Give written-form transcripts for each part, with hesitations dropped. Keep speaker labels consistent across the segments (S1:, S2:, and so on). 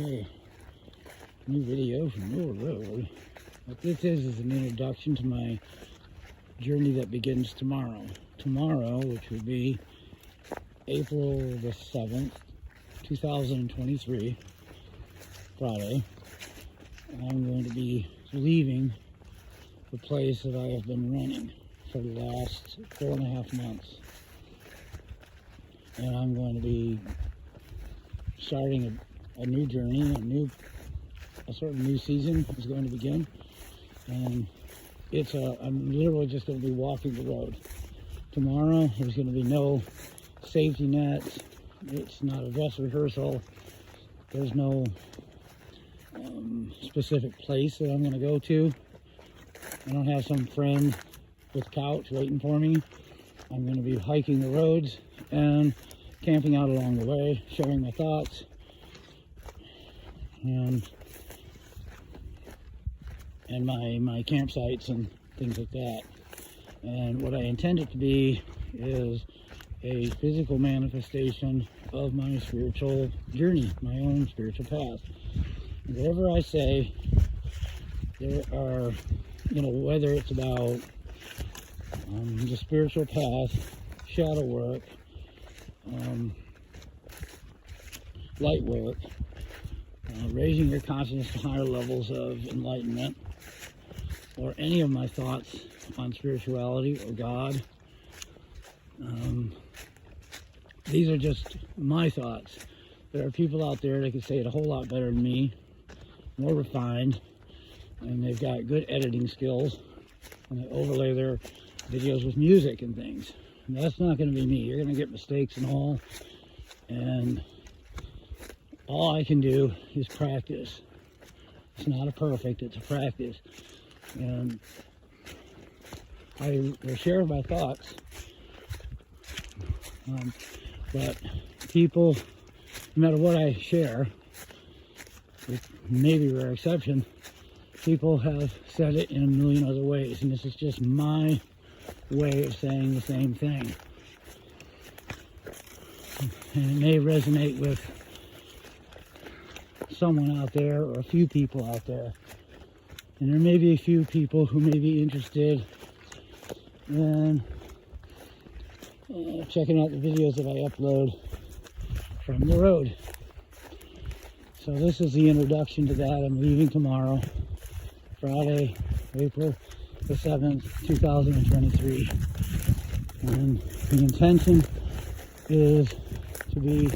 S1: Okay, new video from Mill Road. What this is an introduction to my journey that begins tomorrow. Tomorrow, which would be April the 7th, 2023, Friday, I'm going to be leaving the place that I have been running for the last 4.5 months. And I'm going to be starting a new journey, a sort of new season is going to begin. And I'm literally just going to be walking the road. Tomorrow, there's going to be no safety nets. It's not a dress rehearsal. There's no specific place that I'm going to go to. I don't have some friend with couch waiting for me. I'm going to be hiking the roads and camping out along the way, sharing my thoughts, and my campsites and things like that. And what I intend it to be is a physical manifestation of my spiritual journey, my own spiritual path. And whatever I say, there are, whether it's about the spiritual path, shadow work, light work, raising your consciousness to higher levels of enlightenment, or any of my thoughts on spirituality or God. These are just my thoughts. There are people out there that can say it a whole lot better than me, more refined, and they've got good editing skills, and they overlay their videos with music and things. And that's not going to be me. You're going to get mistakes and all, and all I can do is practice. It's not a perfect, it's a practice. And I will share my thoughts, but people, no matter what I share, with maybe rare exception, people have said it in a million other ways, and this is just my way of saying the same thing. And it may resonate with someone out there or a few people out there. And there may be a few people who may be interested in checking out the videos that I upload from the road. So this is the introduction to that. I'm leaving tomorrow, Friday, April the 7th, 2023. And the intention is to be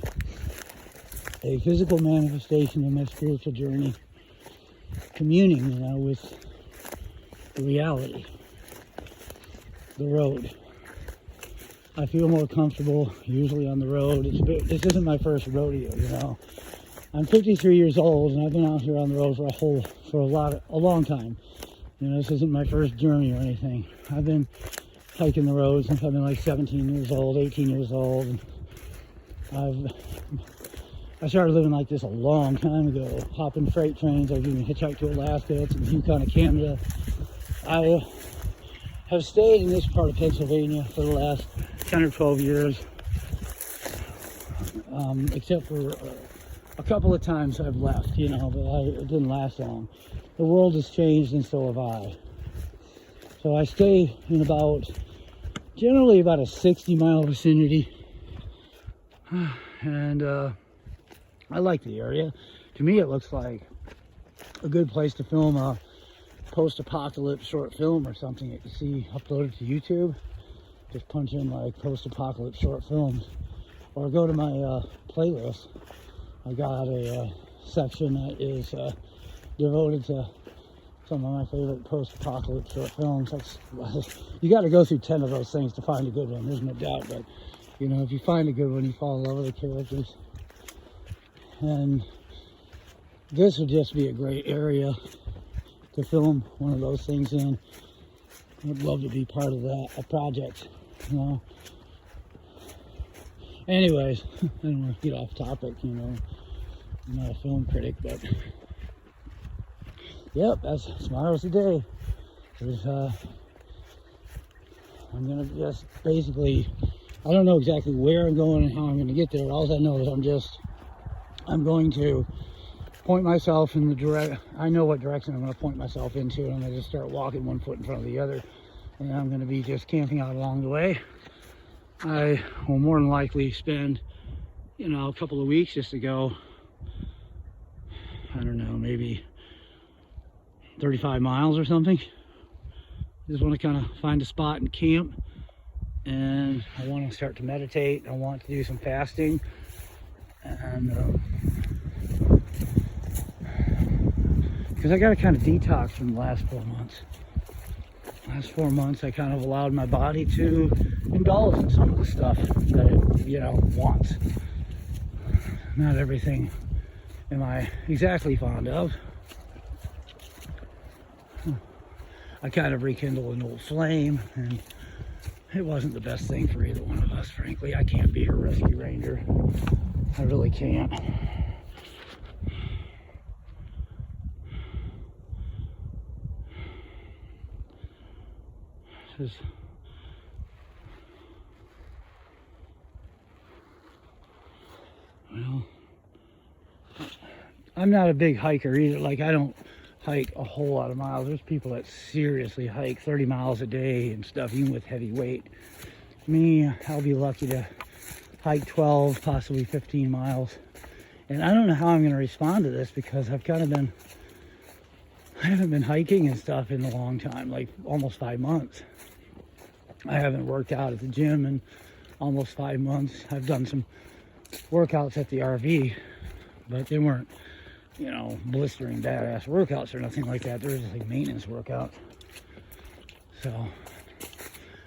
S1: a physical manifestation of my spiritual journey, communing, with the reality, the road. I feel more comfortable usually on the road. This isn't my first rodeo, I'm 53 years old, and I've been out here on the road for a long time. This isn't my first journey or anything. I've been hiking the road since I've been like 17 years old, 18 years old. And I started living like this a long time ago, hopping freight trains. I've even hitchhiked to Alaska, to the Yukon of Canada. I have stayed in this part of Pennsylvania for the last 10 or 12 years, except for a couple of times I've left, but it didn't last long. The world has changed, and so have I. So I stay in generally about a 60-mile vicinity, and I like the area. To me, it looks like a good place to film a post-apocalypse short film or something that you see uploaded to YouTube. Just punch in like post-apocalypse short films, or go to my playlist. I got a section that is devoted to some of my favorite post-apocalypse short films. You got to go through 10 of those things to find a good one. There's no doubt, but if you find a good one, you fall in love with the characters. And this would just be a great area to film one of those things in. I'd love to be part of a project, Anyways, I don't want to get off topic, I'm not a film critic, but yep, tomorrow's the day. I'm gonna just basically, I don't know exactly where I'm going and how I'm gonna get there. All I know is I'm going to point myself in the I know what direction I'm going to point myself into, and I'm going to just start walking one foot in front of the other, and I'm going to be just camping out along the way. I will more than likely spend, you know, a couple of weeks just to go, I don't know, maybe 35 miles or something. Just want to kind of find a spot and camp, and I want to start to meditate. I want to do some fasting, and because I got to kind of detox from the last 4 months. Last 4 months, I kind of allowed my body to indulge in some of the stuff that it, you know, wants. Not everything am I exactly fond of. I kind of rekindled an old flame, and it wasn't the best thing for either one of us, frankly. I can't be a rescue ranger. I really can't. Just, well, I'm not a big hiker either. Like, I don't hike a whole lot of miles. There's people that seriously hike 30 miles a day and stuff, even with heavy weight. Me, I'll be lucky to hike 12, possibly 15 miles. And I don't know how I'm going to respond to this, because I haven't been hiking and stuff in a long time, like almost 5 months. I haven't worked out at the gym in almost 5 months. I've done some workouts at the RV, but they weren't, you know, blistering badass workouts or nothing like that. There was just like maintenance workout. So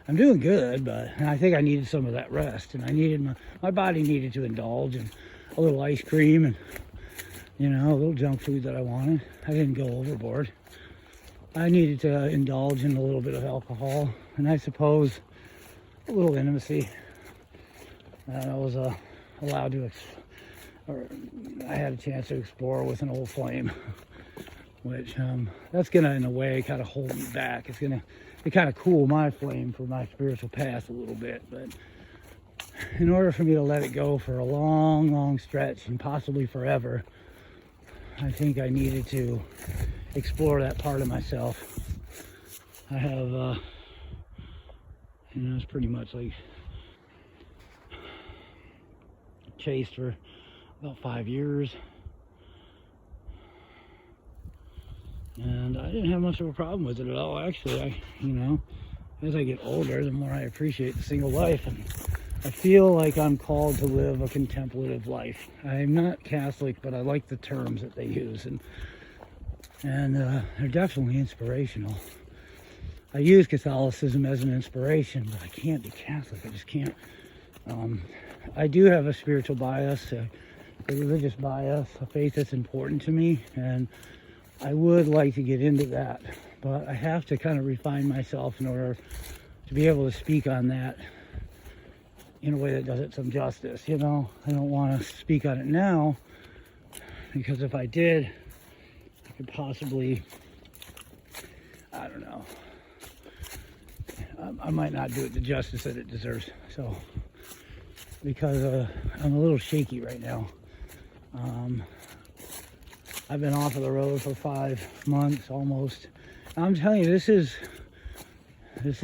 S1: I'm doing good, but I think I needed some of that rest, and I needed my body needed to indulge in a little ice cream and, you know, a little junk food that I wanted. I didn't go overboard. I needed to indulge in a little bit of alcohol, and I suppose a little intimacy. I was allowed to, or I had a chance to explore with an old flame, which that's gonna, in a way, kind of hold me back. It's gonna kind of cool my flame for my spiritual path a little bit. But in order for me to let it go for a long, long stretch, and possibly forever, I think I needed to explore that part of myself. I have, you know, it's pretty much like chased for about 5 years, and I didn't have much of a problem with it at all. Actually, you know, as I get older, the more I appreciate the single life, and I feel like I'm called to live a contemplative life. I'm not Catholic, but I like the terms that they use, and they're definitely inspirational. I use Catholicism as an inspiration, but I can't be Catholic. I just can't. I do have a spiritual bias, a religious bias, a faith that's important to me, and I would like to get into that, but I have to kind of refine myself in order to be able to speak on that in a way that does it some justice. You know, I don't want to speak on it now, because if I did, I could possibly, I don't know, I might not do it the justice that it deserves. So, because I'm a little shaky right now. I've been off of the road for 5 months almost. I'm telling you, this is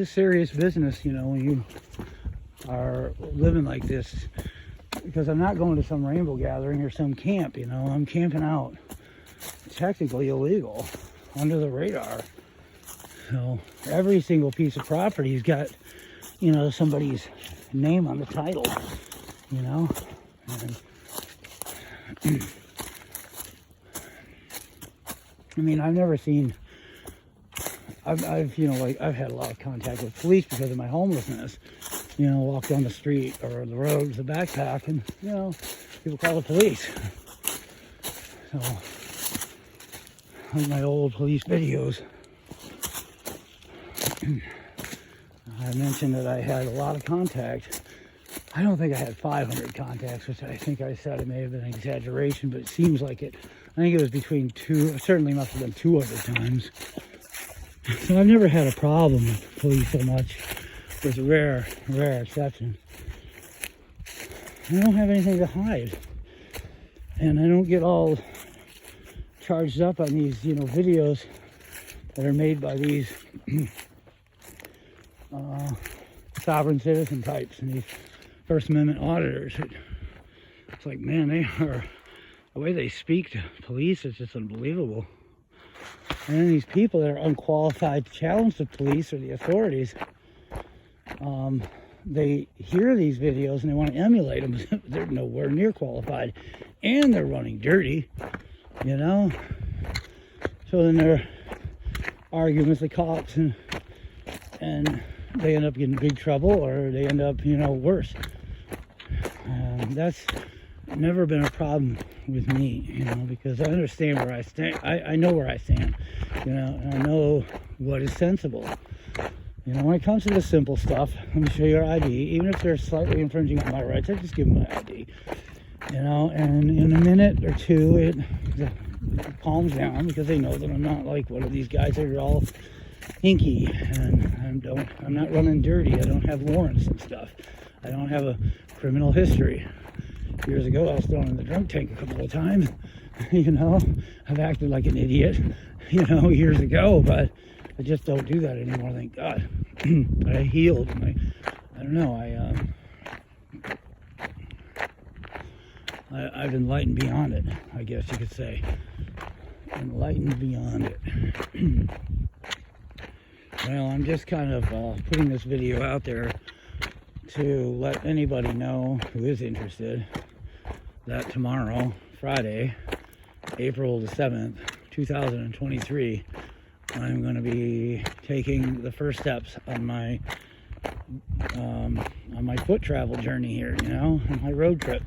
S1: serious business, you know, when you are living like this, because I'm not going to some rainbow gathering or some camp, you know. I'm camping out, technically illegal, under the radar. So every single piece of property's got, you know, somebody's name on the title, you know. And I mean, I've never seen, I've you know, like, I've had a lot of contact with police because of my homelessness. You know, walk down the street or the road with a backpack, and, you know, people call the police. So, like my old police videos, I mentioned that I had a lot of contact. I don't think I had 500 contacts, which I think I said it may have been an exaggeration, but it seems like it. I think it was between 2, it certainly must have been 2 other times. So I've never had a problem with police so much, with rare exceptions. I don't have anything to hide. And I don't get all charged up on these, videos that are made by these sovereign citizen types and these First Amendment auditors. It's like, man, the way they speak to police is just unbelievable. And then these people that are unqualified to challenge the police or the authorities, they hear these videos and they want to emulate them. They're nowhere near qualified, and they're running dirty, So then they're arguing with the cops, and they end up getting in big trouble, or they end up, worse. That's never been a problem with me, because I understand where I stand. I know where I stand, and I know what is sensible. When it comes to the simple stuff, let me show you our ID. Even if they're slightly infringing on my rights, I just give them my ID. And in a minute or two, it calms down, because they know that I'm not like one of these guys that are all hinky, and I'm not running dirty. I don't have warrants and stuff. I don't have a criminal history. Years ago, I was thrown in the drunk tank a couple of times. I've acted like an idiot, years ago, but I just don't do that anymore, thank God. I healed, and I've enlightened beyond it, I guess you could say. Enlightened beyond it. Well, I'm just kind of putting this video out there to let anybody know who is interested that tomorrow, Friday, April the 7th, 2023, I'm going to be taking the first steps on my foot travel journey here, on my road trip.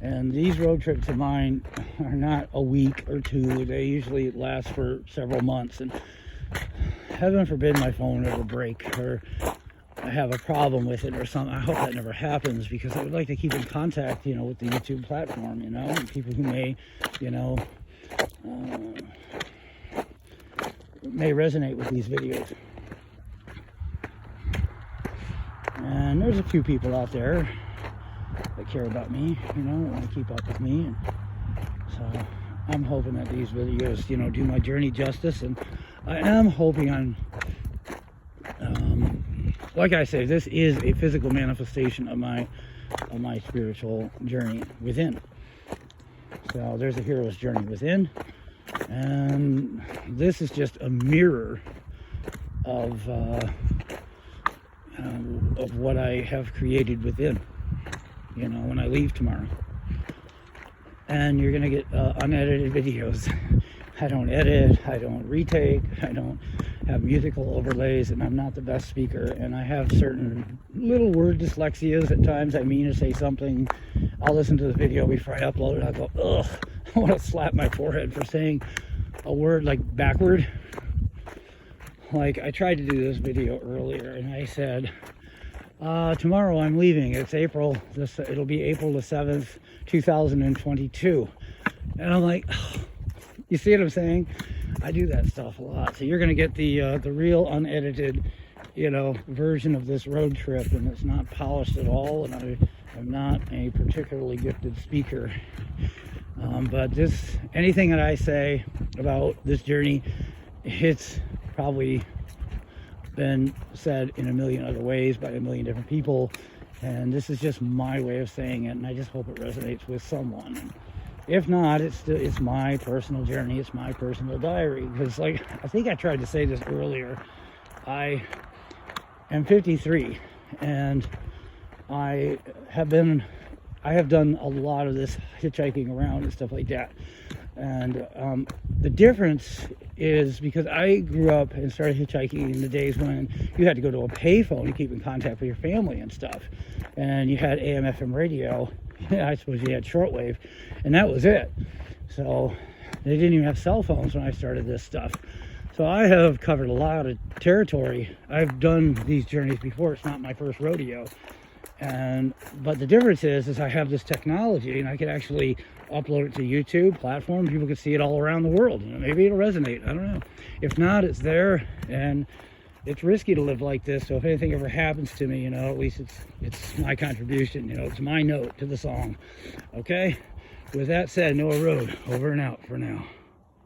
S1: And these road trips of mine are not a week or two. They usually last for several months. And heaven forbid my phone ever break, or I have a problem with it or something. I hope that never happens, because I would like to keep in contact, with the YouTube platform, and people who may, may resonate with these videos. And there's a few people out there that care about me, that want to keep up with me. And so I'm hoping that these videos, do my journey justice. And I am hoping on, like I say, this is a physical manifestation of my spiritual journey within. So there's a hero's journey within, and this is just a mirror of what I have created within, when I leave tomorrow. And you're gonna get unedited videos. I don't edit, I don't retake, I don't have musical overlays, and I'm not the best speaker, and I have certain little word dyslexias at times. I mean to say something, I'll listen to the video before I upload it, I'll go, ugh, I want to slap my forehead for saying a word like backward. Like, I tried to do this video earlier, and I said, tomorrow I'm leaving. It'll be April the 7th, 2022. And I'm like, oh, you see what I'm saying? I do that stuff a lot. So you're going to get the real unedited, version of this road trip, and it's not polished at all, and I'm not a particularly gifted speaker. But anything that I say about this journey, it's probably been said in a million other ways by a million different people, and this is just my way of saying it, and I just hope it resonates with someone. If not, it's my personal journey, it's my personal diary. Because, like, I think I tried to say this earlier, I am 53, and I have done a lot of this hitchhiking around and stuff like that. And the difference is, because I grew up and started hitchhiking in the days when you had to go to a payphone to keep in contact with your family and stuff, and you had AM FM radio. I suppose you had shortwave, and that was it. So they didn't even have cell phones when I started this stuff. So I have covered a lot of territory. I've done these journeys before. It's not my first rodeo. But the difference is I have this technology, and I can actually upload it to YouTube platform. People can see it all around the world. Maybe it'll resonate. I don't know. If not, it's there, and it's risky to live like this. So if anything ever happens to me, at least it's my contribution. It's my note to the song. Okay. With that said, Noah Road, over and out for now.